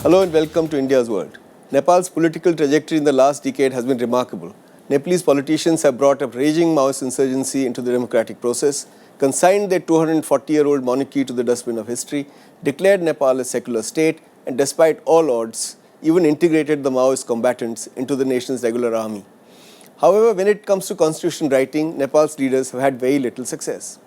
Hello and welcome to India's World. Nepal's political trajectory in the last decade has been remarkable. Nepalese politicians have brought up raging Maoist insurgency into the democratic process, consigned their 240-year-old monarchy to the dustbin of history, declared Nepal a secular state, and despite all odds, even integrated the Maoist combatants into the nation's regular army. However, when it comes to constitution writing, Nepal's leaders have had very little success.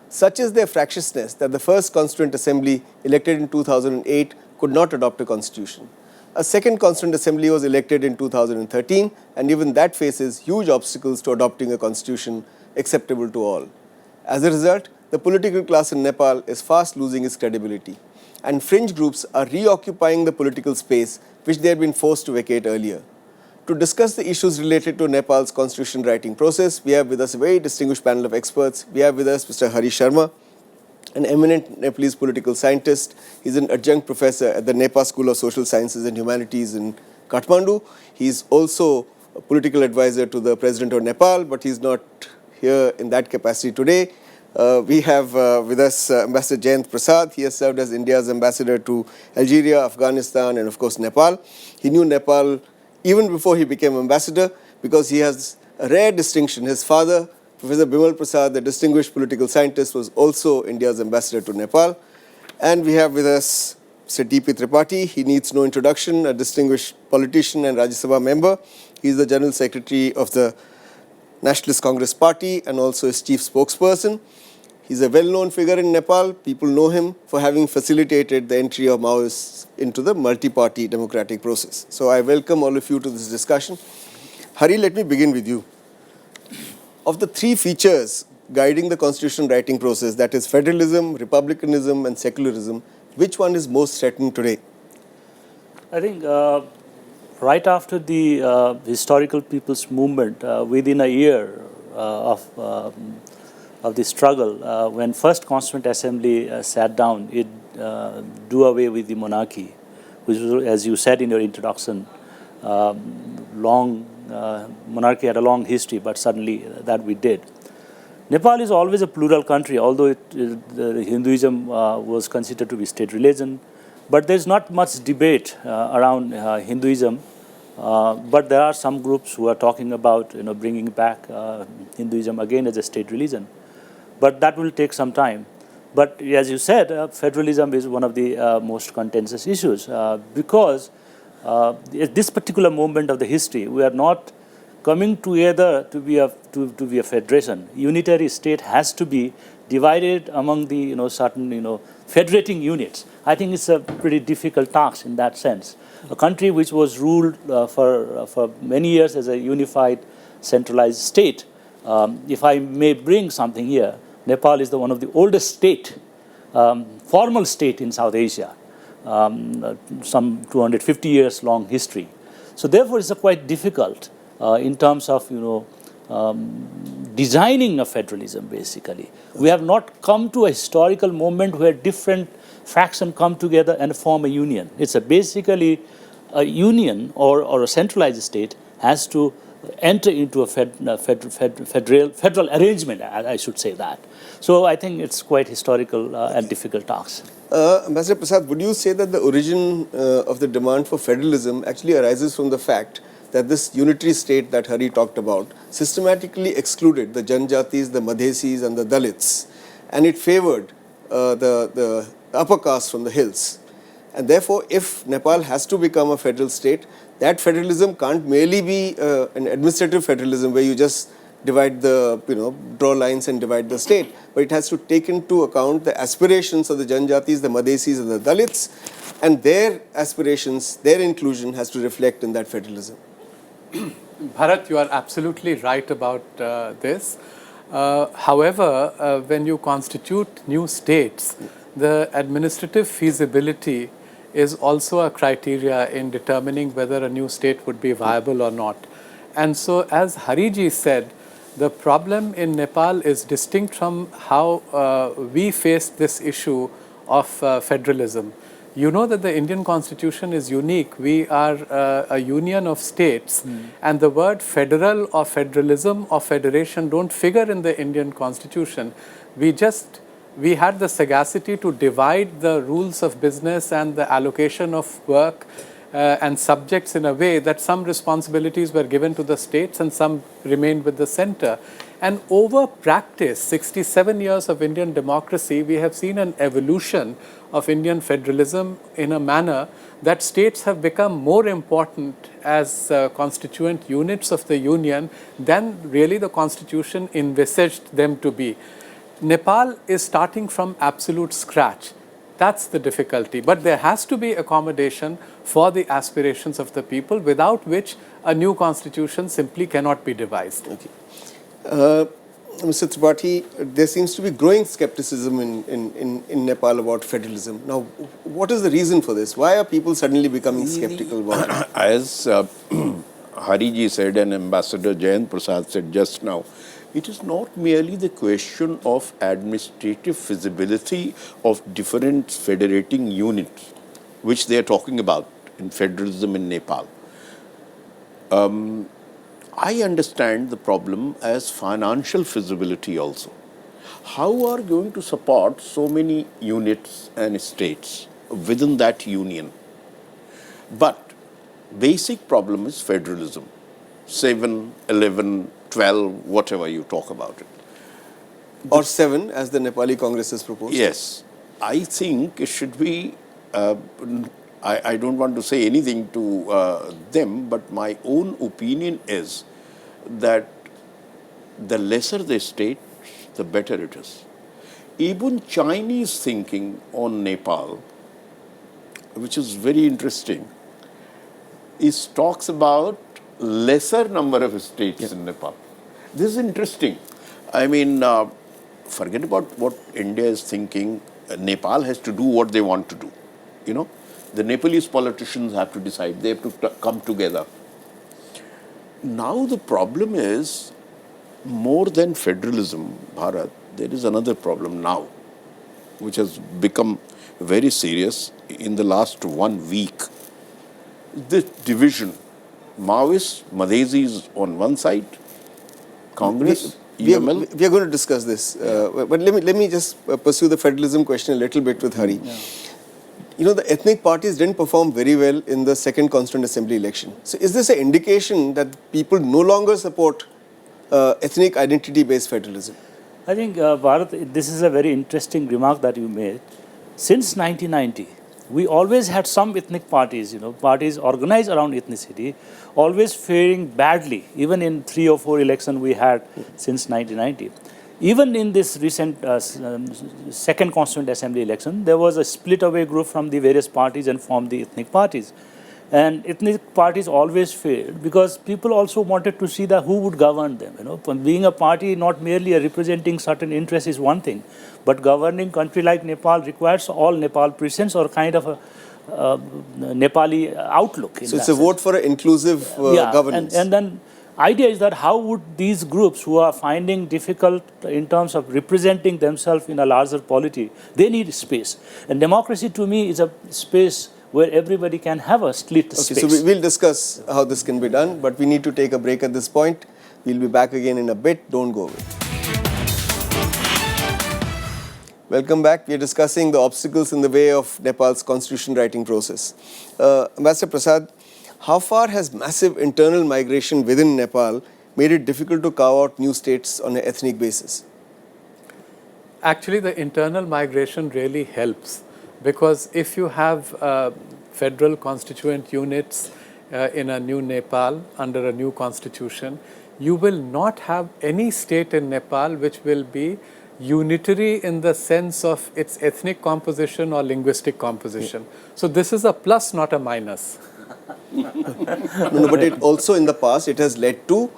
Such is their fractiousness that the first Constituent Assembly, elected in 2008, could not adopt a constitution. A second Constituent Assembly was elected in 2013, and even that faces huge obstacles to adopting a constitution acceptable to all. As a result, the political class in Nepal is fast losing its credibility, and fringe groups are reoccupying the political space which they had been forced to vacate earlier. To discuss the issues related to Nepal's constitution writing process, we have with us a very distinguished panel of experts. We have with us Mr. Hari Sharma, an eminent Nepalese political scientist. He's an adjunct professor at the Nepal School of Social Sciences and Humanities in Kathmandu. He's also a political advisor to the President of Nepal, but he's not here in that capacity today. We have with us Ambassador Jayant Prasad. He has served as India's ambassador to Algeria, Afghanistan, and of course Nepal. He knew Nepal even before he became ambassador because he has a rare distinction. His father, Professor Bimal Prasad, the distinguished political scientist, was also India's ambassador to Nepal. And we have with us Mr. T.P. Tripathi. He needs no introduction, a distinguished politician and Rajya Sabha member. He is the General Secretary of the Nationalist Congress Party and also his chief spokesperson. He's a well-known figure in Nepal. People know him for having facilitated the entry of Maoists into the multi-party democratic process. So I welcome all of you to this discussion. Hari, let me begin with you. Of the three features guiding the constitution writing process, that is federalism, republicanism, and secularism, which one is most threatened today? I think right after the historical people's movement, within a year of the struggle, when first Constituent Assembly sat down, it do away with the monarchy, which was, as you said in your introduction, monarchy had a long history, but suddenly that we did. Nepal is always a plural country, although the Hinduism was considered to be state religion, but there's not much debate around Hinduism. But there are some groups who are talking about bringing back Hinduism again as a state religion. But that will take some time. But as you said, federalism is one of the most contentious issues because at this particular moment of the history, we are not coming together to be a federation. Unitary state has to be divided among the certain federating units. I think it's a pretty difficult task in that sense. A country which was ruled for many years as a unified, centralized state. If I may bring something here, Nepal is one of the oldest state, formal state in South Asia, some 250 years long history. So therefore, it's quite difficult in terms of designing a federalism. Basically, we have not come to a historical moment where different factions come together and form a union. It's basically a union or a centralized state has to enter into a federal arrangement, I should say that. So I think it's quite historical and difficult task. Ambassador Prasad, would you say that the origin of the demand for federalism actually arises from the fact that this unitary state that Hari talked about systematically excluded the Janjatis, the Madhesis, and the Dalits, and it favored the upper caste from the hills? And therefore, if Nepal has to become a federal state, that federalism can't merely be an administrative federalism where you just divide draw lines and divide the state, but it has to take into account the aspirations of the Janjatis, the Madhesis, and the Dalits, and their aspirations, their inclusion has to reflect in that federalism. Bharat, you are absolutely right about this. However, when you constitute new states, the administrative feasibility is also a criteria in determining whether a new state would be viable or not. And so, as Hariji said, the problem in Nepal is distinct from how we face this issue of federalism. You know that the Indian Constitution is unique. We are a union of states, and the word federal or federalism or federation don't figure in the Indian Constitution. We just we had the sagacity to divide the rules of business and the allocation of work and subjects in a way that some responsibilities were given to the states and some remained with the center. And over practice, 67 years of Indian democracy, we have seen an evolution of Indian federalism in a manner that states have become more important as constituent units of the union than really the constitution envisaged them to be. Nepal is starting from absolute scratch. That's the difficulty. But there has to be accommodation for the aspirations of the people, without which a new constitution simply cannot be devised. Okay. Mr. Tripathi, there seems to be growing skepticism in Nepal about federalism. Now, what is the reason for this? Why are people suddenly becoming skeptical about it? As Hariji said and Ambassador Jayant Prasad said just now, it is not merely the question of administrative feasibility of different federating units, which they are talking about in federalism in Nepal. I understand the problem as financial feasibility also. How are you going to support so many units and states within that union? But basic problem is federalism. 7, 11, 12, whatever you talk about it. Or 7, as the Nepali Congress has proposed? Yes. I think it should be, I don't want to say anything to them, but my own opinion is that the lesser the state, the better it is. Even Chinese thinking on Nepal, which is very interesting, talks about lesser number of states in Nepal. This is interesting. I mean, forget about what India is thinking. Nepal has to do what they want to do. You know, the Nepalese politicians have to decide. They have to come together. Now the problem is, more than federalism, Bharat, there is another problem now, which has become very serious in the last 1 week. This division. Maoists, Madhesis on one side, Congress, UML. We are going to discuss this. But let me just pursue the federalism question a little bit with Hari. Yeah. You know, the ethnic parties didn't perform very well in the second Constituent Assembly election. So is this an indication that people no longer support ethnic identity-based federalism? I think, Bharat, this is a very interesting remark that you made. Since 1990, we always had some ethnic parties, parties organized around ethnicity, always faring badly, even in 3 or 4 elections we had since 1990. Even in this recent second Constituent Assembly election, there was a split away group from the various parties and formed the ethnic parties. And ethnic parties always failed because people also wanted to see that who would govern them. Being a party not merely representing certain interests is one thing, but governing country like Nepal requires all Nepal presence or kind of a Nepali outlook. So it's a vote for an inclusive governance. And then idea is that how would these groups who are finding difficult in terms of representing themselves in a larger polity, they need space. And democracy to me is a space where everybody can have a split space. So we'll discuss how this can be done, but we need to take a break at this point. We'll be back again in a bit. Don't go away. Welcome back. We are discussing the obstacles in the way of Nepal's constitution writing process. Ambassador Prasad, how far has massive internal migration within Nepal made it difficult to carve out new states on an ethnic basis? Actually, the internal migration really helps. Because if you have federal constituent units in a new Nepal under a new constitution, you will not have any state in Nepal which will be unitary in the sense of its ethnic composition or linguistic composition. So this is a plus, not a minus. No, but it also in the past, it has led to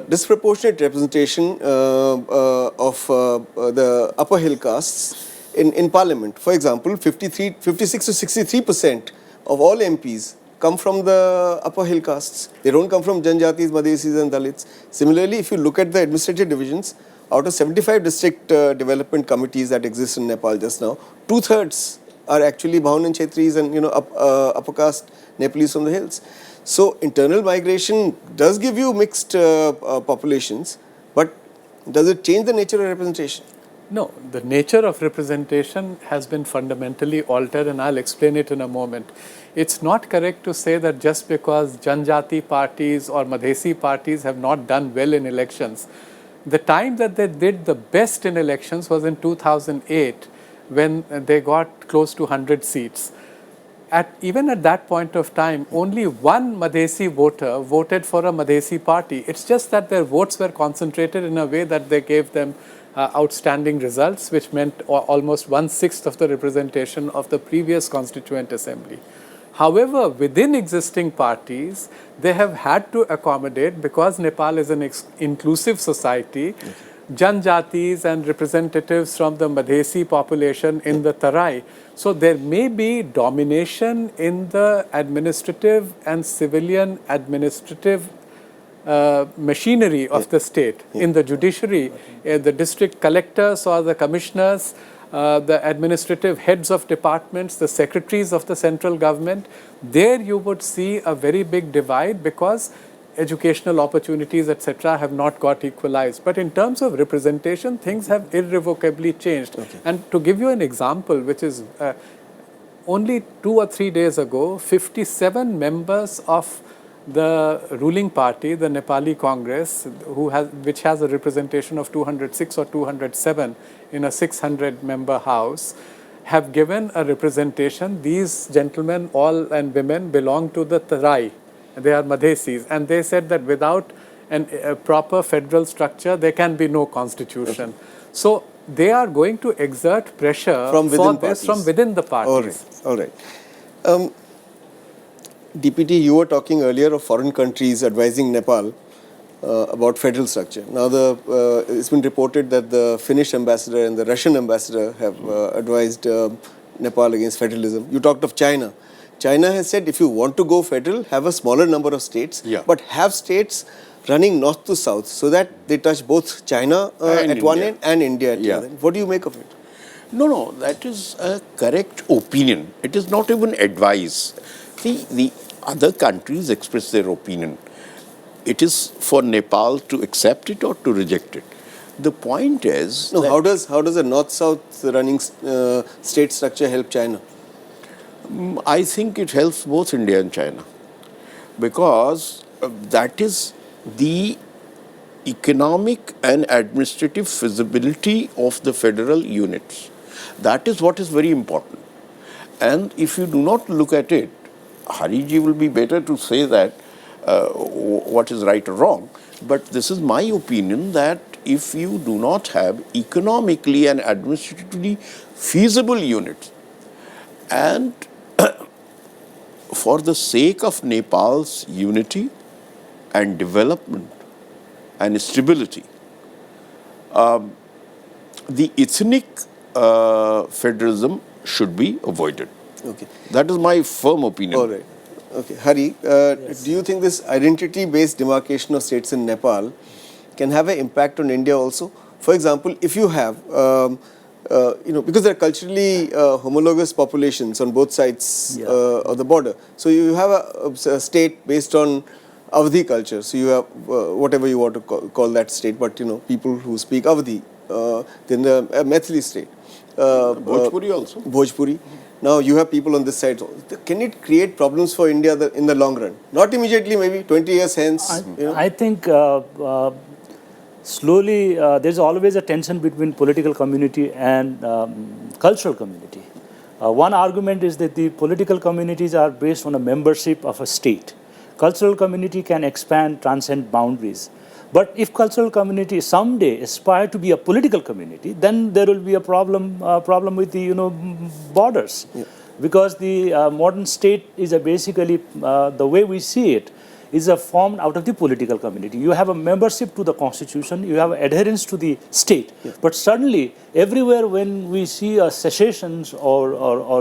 disproportionate representation of the upper hill castes in parliament. For example, 56 to 63% of all MPs come from the upper hill castes. They don't come from Janjatis, Madhesis and Dalits. Similarly, if you look at the administrative divisions, out of 75 district development committees that exist in Nepal just now, 2/3 are actually Bahunan Chetris and upper caste Nepalese from the hills. So internal migration does give you mixed populations, but does it change the nature of representation? No, the nature of representation has been fundamentally altered, and I'll explain it in a moment. It's not correct to say that just because Janjati parties or Madhesi parties have not done well in elections, the time that they did the best in elections was in 2008 when they got close to 100 seats. Even at that point of time, only one Madhesi voter voted for a Madhesi party. It's just that their votes were concentrated in a way that they gave them outstanding results, which meant almost 1/6 of the representation of the previous Constituent Assembly. However, within existing parties, they have had to accommodate, because Nepal is an inclusive society, Janjatis and representatives from the Madhesi population in the Tarai. So there may be domination in the administrative and civilian administrative machinery of the state, in the judiciary, the district collectors or the commissioners, the administrative heads of departments, the secretaries of the central government. There you would see a very big divide because educational opportunities, etc., have not got equalized. But in terms of representation, things have irrevocably changed. Okay. And to give you an example, which is only 2 or 3 days ago, 57 members of the ruling party, the Nepali Congress, which has a representation of 206 or 207 in a 600-member house, have given a representation. These gentlemen, all and women, belong to the Tarai. They are Madhesis, and they said that without a proper federal structure, there can be no constitution. Okay. So they are going to exert pressure from within the parties. All right. DPT, you were talking earlier of foreign countries advising Nepal about federal structure. Now, it's been reported that the Finnish ambassador and the Russian ambassador have advised Nepal against federalism. You talked of China. China has said if you want to go federal, have a smaller number of states, but have states running north to south so that they touch both China at one end and India at the other end. What do you make of it? No, that is a correct opinion. It is not even advice. The other countries express their opinion. It is for Nepal to accept it or to reject it. The point is... No, how does a north-south running state structure help China? I think it helps both India and China, because that is the economic and administrative feasibility of the federal units. That is what is very important. And if you do not look at it, Hariji will be better to say that what is right or wrong. But this is my opinion, that if you do not have economically and administratively feasible units, and for the sake of Nepal's unity and development and stability, the ethnic federalism should be avoided. Okay. That is my firm opinion. All right. Okay. Hari, do you think this identity-based demarcation of states in Nepal can have an impact on India also? For example, if you have, because there are culturally homologous populations on both sides of the border. So you have a state based on Avadhi culture. So you have whatever you want to call that state, but people who speak Avadhi. Then the Maithili state. Bhojpuri also. Bhojpuri. Now you have people on this side. Can it create problems for India in the long run? Not immediately, maybe 20 years hence. I think slowly there's always a tension between political community and cultural community. One argument is that the political communities are based on a membership of a state. Cultural community can expand, transcend boundaries. But if cultural community someday aspire to be a political community, then there will be a problem with the borders, because the modern state is basically the way we see it is formed out of the political community. You have a membership to the constitution, you have adherence to the state, but suddenly everywhere when we see a secessions or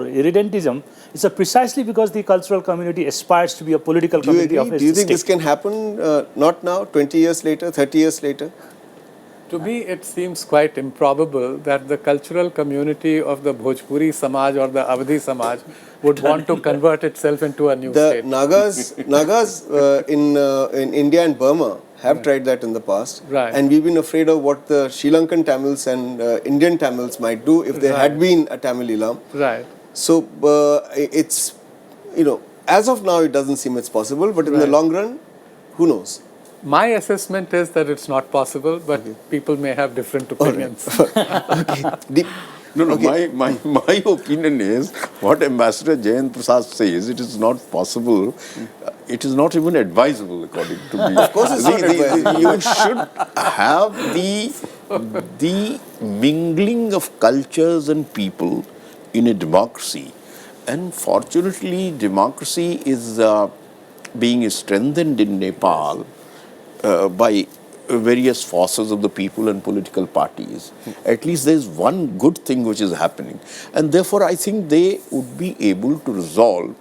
irredentism, it's precisely because the cultural community aspires to be a political community of a state. Do you think this can happen not now, 20 years later, 30 years later? To me, it seems quite improbable that the cultural community of the Bhojpuri Samaj or the Avadhi Samaj would want to convert itself into a new state. The Nagas in India and Burma have tried that in the past. Right. And we've been afraid of what the Sri Lankan Tamils and Indian Tamils might do if there had been a Tamil Elam. Right. So it's, as of now, it doesn't seem it's possible, but in the long run, who knows? My assessment is that it's not possible, but people may have different opinions. My opinion is what Ambassador Jayant Prasad says, it is not possible. It is not even advisable, according to me. Of course, it's not advisable. You should have the mingling of cultures and people in a democracy. And fortunately, democracy is being strengthened in Nepal by various forces of the people and political parties. At least there is one good thing which is happening. And therefore, I think they would be able to resolve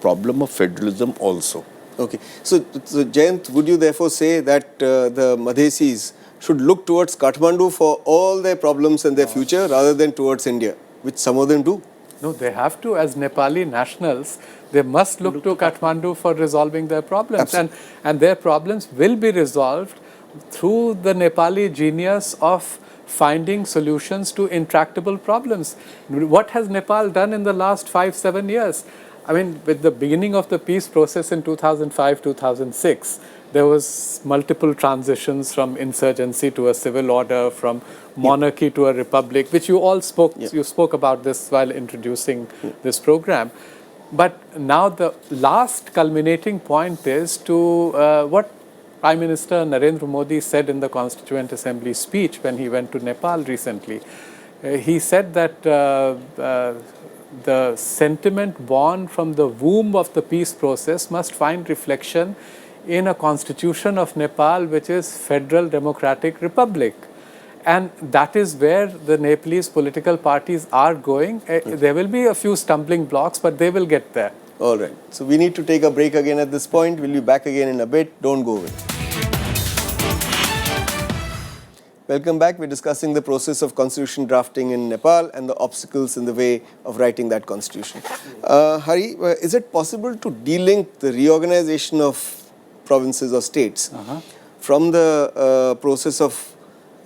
problem of federalism also. Okay. So Jayant, would you therefore say that the Madhesis should look towards Kathmandu for all their problems and their future rather than towards India, which some of them do? No, they have to. As Nepali nationals, they must look to Kathmandu for resolving their problems. And their problems will be resolved through the Nepali genius of finding solutions to intractable problems. What has Nepal done in the last 5-7 years? I mean, with the beginning of the peace process in 2005-2006, there was multiple transitions from insurgency to a civil order, from monarchy to a republic, which you all spoke. You spoke about this while introducing this program. But now the last culminating point is to what Prime Minister Narendra Modi said in the Constituent Assembly speech when he went to Nepal recently. He said that the sentiment born from the womb of the peace process must find reflection in a constitution of Nepal, which is Federal Democratic Republic. And that is where the Nepalese political parties are going. There will be a few stumbling blocks, but they will get there. All right. So we need to take a break again at this point. We'll be back again in a bit. Don't go away. Welcome back. We're discussing the process of constitution drafting in Nepal and the obstacles in the way of writing that constitution. Hari, is it possible to de-link the reorganization of provinces or states from the process of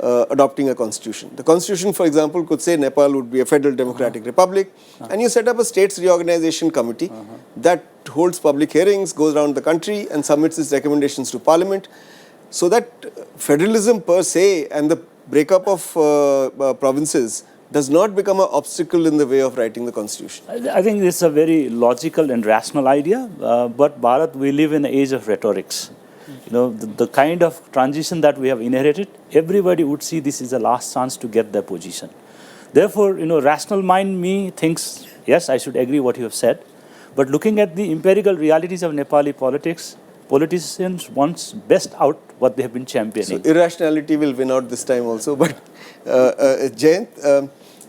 adopting a constitution? The constitution, for example, could say Nepal would be a federal democratic republic, and you set up a states reorganization committee that holds public hearings, goes around the country and submits its recommendations to parliament, so that federalism per se and the breakup of provinces does not become an obstacle in the way of writing the constitution. I think this is a very logical and rational idea, but Bharat, we live in an age of rhetorics. The kind of transition that we have inherited, everybody would see this is the last chance to get their position. Therefore, rational mind me thinks, yes, I should agree what you have said, but looking at the empirical realities of Nepali politics, politicians want best out what they have been championing. So irrationality will win out this time also. But Jayant,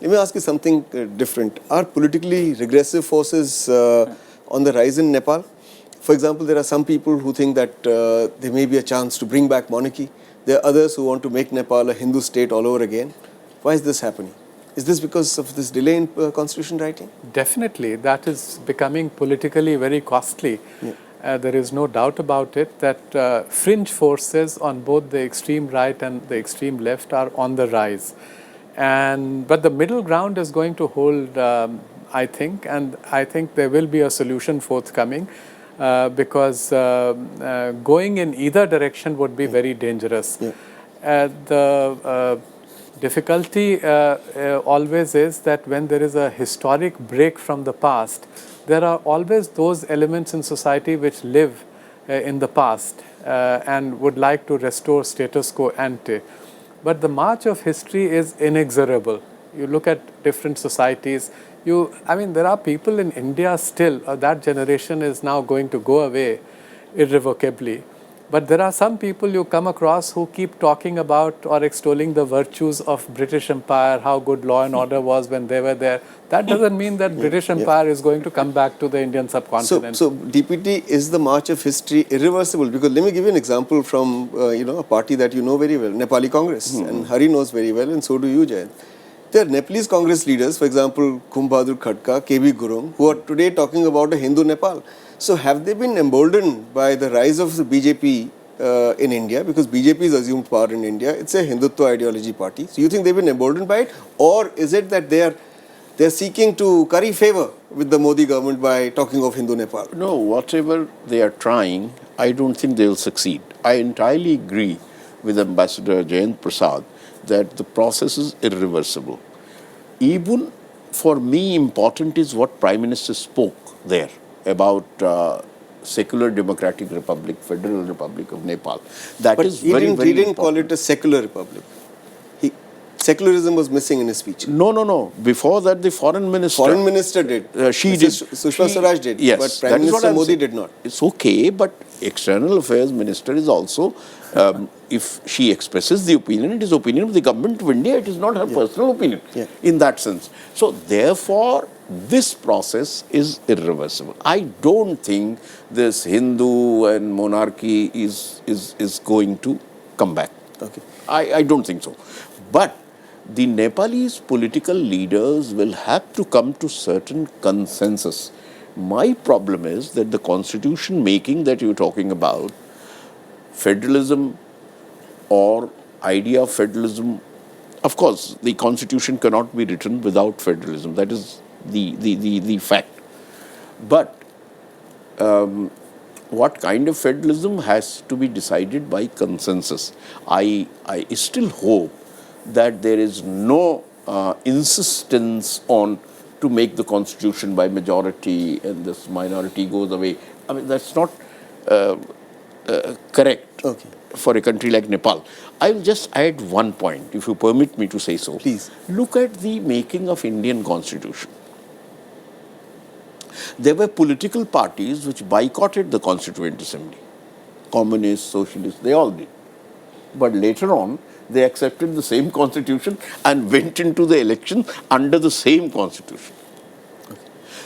let me ask you something different. Are politically regressive forces on the rise in Nepal? For example, there are some people who think that there may be a chance to bring back monarchy. There are others who want to make Nepal a Hindu state all over again. Why is this happening? Is this because of this delay in constitution writing? Definitely. That is becoming politically very costly. There is no doubt about it that fringe forces on both the extreme right and the extreme left are on the rise. But the middle ground is going to hold, I think, and I think there will be a solution forthcoming. Because going in either direction would be very dangerous. The difficulty always is that when there is a historic break from the past, there are always those elements in society which live in the past and would like to restore status quo ante. But the march of history is inexorable. You look at different societies. There are people in India still, that generation is now going to go away irrevocably. But there are some people you come across who keep talking about or extolling the virtues of British Empire, how good law and order was when they were there. That doesn't mean that British Empire is going to come back to the Indian subcontinent. So DPT, is the march of history irreversible? Because let me give you an example from a party that you know very well, Nepali Congress, and Hari knows very well, and so do you, Jayant. There are Nepalese Congress leaders, for example, Kumbhadur Khadka, KB Gurung, who are today talking about a Hindu Nepal. So have they been emboldened by the rise of the BJP in India, because BJP is assumed power in India. It's a Hindutva ideology party. So you think they've been emboldened by it, or is it that they're seeking to curry favor with the Modi government by talking of Hindu Nepal? No, whatever they are trying, I don't think they will succeed. I entirely agree with Ambassador Jayant Prasad that the process is irreversible. Even for me, important is what Prime Minister spoke there about secular democratic republic, Federal Republic of Nepal. That But is he very, didn't, very he didn't important. call it a secular republic. Secularism was missing in his speech. No. Before that, the foreign minister. Foreign minister did. She did. Sushma Swaraj did. Yes, but Prime that is what Minister I'm Modi saying. did not. It's okay, but External Affairs Minister is also, if she expresses the opinion, it is opinion of the government of India. It is not her personal opinion in that sense. So, therefore, this process is irreversible. I don't think this Hindu and monarchy is going to come back. Okay. I don't think so. But the Nepalese political leaders will have to come to certain consensus. My problem is that the constitution making that you're talking about, federalism or idea of federalism, of course, the constitution cannot be written without federalism. That is the fact. But what kind of federalism has to be decided by consensus. I still hope that there is no insistence on to make the constitution by majority and this minority goes away. I mean, that's not correct for a country like Nepal. I will just add one point, if you permit me to say so. Please. Look at the making of Indian constitution. There were political parties which boycotted the Constituent Assembly. Communists, socialists, they all did. But later on, they accepted the same constitution and went into the election under the same constitution.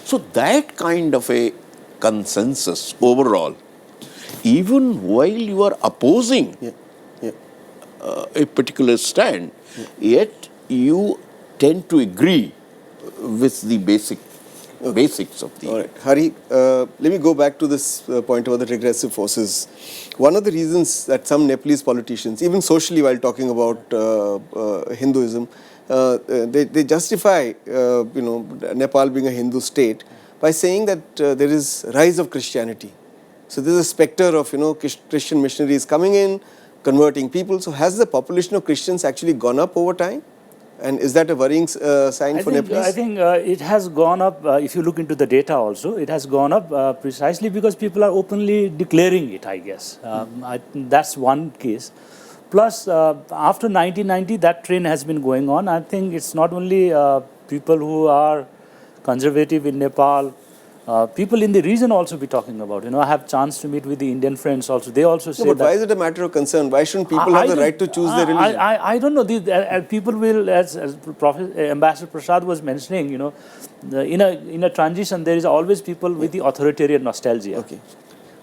So that kind of a consensus overall, even while you are opposing a particular stand, yet you tend to agree with the basics of the... All right. Hari, let me go back to this point about the regressive forces. One of the reasons that some Nepalese politicians, even socially while talking about Hinduism, they justify Nepal being a Hindu state by saying that there is rise of Christianity. So there is a specter of Christian missionaries coming in, converting people. So has the population of Christians actually gone up over time? And is that a worrying sign for Nepalese? I think it has gone up, if you look into the data also, it has gone up precisely because people are openly declaring it, I guess. That's one case. Plus, after 1990, that trend has been going on. I think it's not only people who are conservative in Nepal, people in the region also be talking about. I have chance to meet with the Indian friends also. They also say but that. Why is it a matter of concern? Why shouldn't people have the right to choose their religion? I don't know. People will, as Ambassador Prasad was mentioning, in a transition, there is always people with the authoritarian nostalgia. Okay.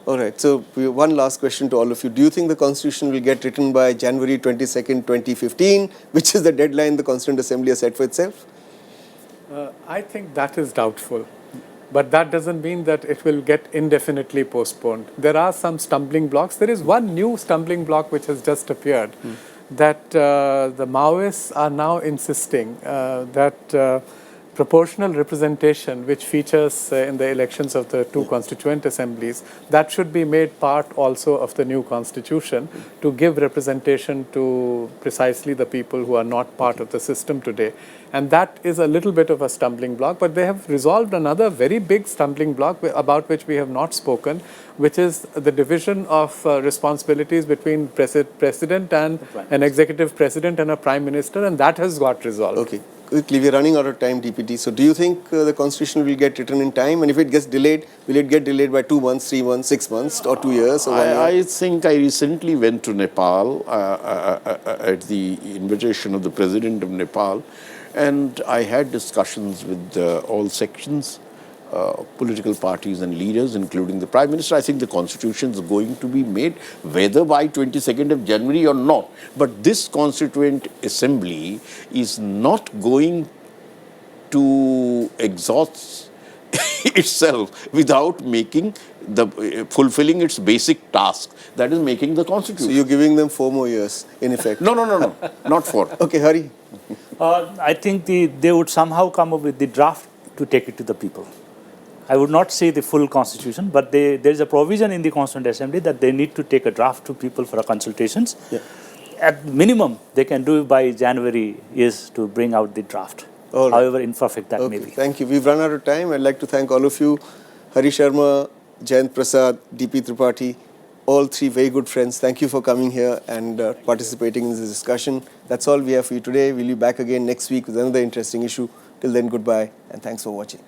All right. So one last question to all of you. Do you think the Constitution will get written by January 22nd, 2015, which is the deadline the Constituent Assembly has set for itself? I think that is doubtful. But that doesn't mean that it will get indefinitely postponed. There are some stumbling blocks. There is one new stumbling block which has just appeared, that the Maoists are now insisting that proportional representation, which features in the elections of the two constituent assemblies, that should be made part also of the new constitution to give representation to precisely the people who are not part of the system today. And that is a little bit of a stumbling block, but they have resolved another very big stumbling block about which we have not spoken, which is the division of responsibilities between president and an executive president and a prime minister, and that has got resolved. Okay. Quickly, we are running out of time, DPT. So do you think the Constitution will get written in time? And if it gets delayed, will it get delayed by 2 months, 3 months, 6 months, or 2 years, or 1 year? I think I recently went to Nepal at the invitation of the President of Nepal, and I had discussions with all sections, political parties and leaders, including the Prime Minister. I think the Constitution is going to be made, whether by 22nd of January or not. But this Constituent Assembly is not going to exhaust itself without making fulfilling its basic task, that is making the constitution. So you're giving them 4 more years, in effect. No, not 4. Okay, Hari. I think they would somehow come up with the draft to take it to the people. I would not say the full constitution, but there is a provision in the Constituent Assembly that they need to take a draft to people for consultations. Yeah. At minimum, they can do it by January is to bring out the draft. All right. However imperfect that may Okay, be. thank you. We've run out of time. I'd like to thank all of you, Hari Sharma, Jayant Prasad, DP Tripathi, all 3 very good friends. Thank you for coming here and participating in this discussion. That's all we have for you today. We'll be back again next week with another interesting issue. Till then, goodbye and thanks for watching.